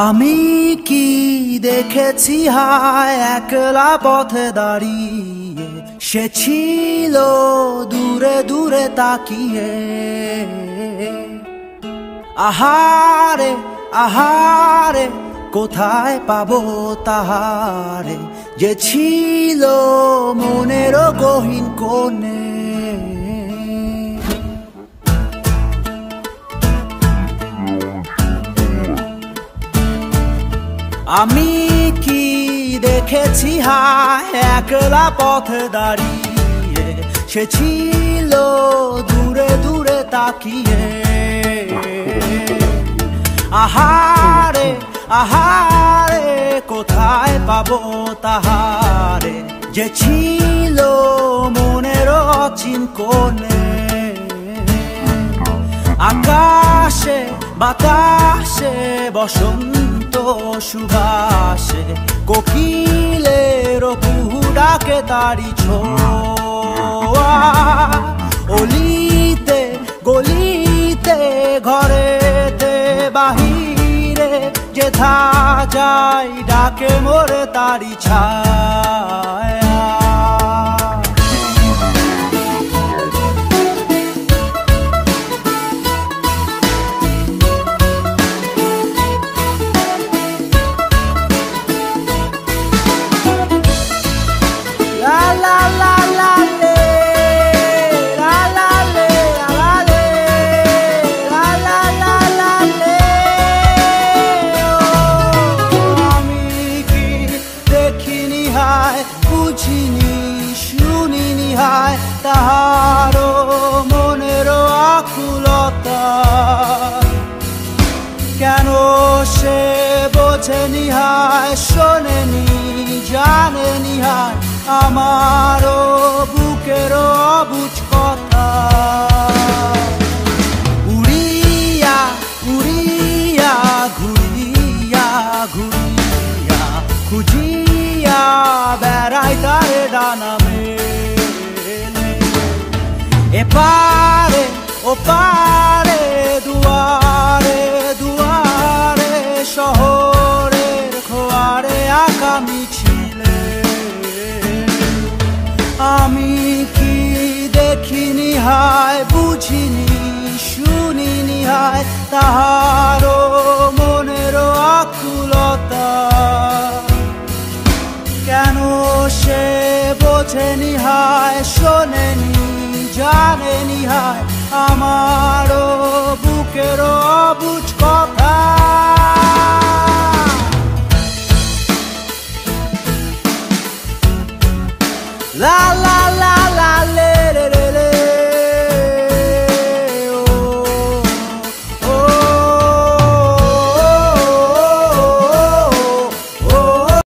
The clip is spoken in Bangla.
আমি কি দেখেছি হায় একলা পথে দাঁড়িয়ে, সে ছিল দূরে দূরে তাকিয়ে। আহারে আহারে কোথায় পাবো তাহারে, যে ছিল মনের গহীন কোণে। আমি কি দেখেছি হায় একলা পথে দাঁড়িয়ে, সে ছিল দূরে দূরে তাকিয়ে। আহারে আহারে কোথায় পাবো তাহারে, যে ছিল মনের অচিন কোণে। আকাশে বাতাসে বসন্ত সুবাসে, কোকিলের কুহু ডাকে তারি ছোঁয়া। অলিতে গলিতে ঘরেতে বাহিরে, যেথা যাই ডাকে মোরে তারি ছায়া। বুঝিনি শুনিনি হায় তাহারও মনের আকুলতা, কেন সে বোঝেনি হায় শোনেনি জানেনি হায় আমারও বুকের অবুঝ কথা। উড়িয়া উড়িয়া ঘুরিয়া ঘুরিয়া খুঁজিয়া বেড়াই তারে ডানা মেলে। এপারে ওপারে দুয়ারে দুয়ারে, শহরের খোয়ারে আঁকা মিছিলে। আমি কি দেখিনি হায় বুঝিনি শুনিনি হায় তাহারও মনের আকুলতা, কেন সে বোঝেনি হায় শোনেনি জানেনি হায় আমারও বুকের অবুঝ কথা। লা লা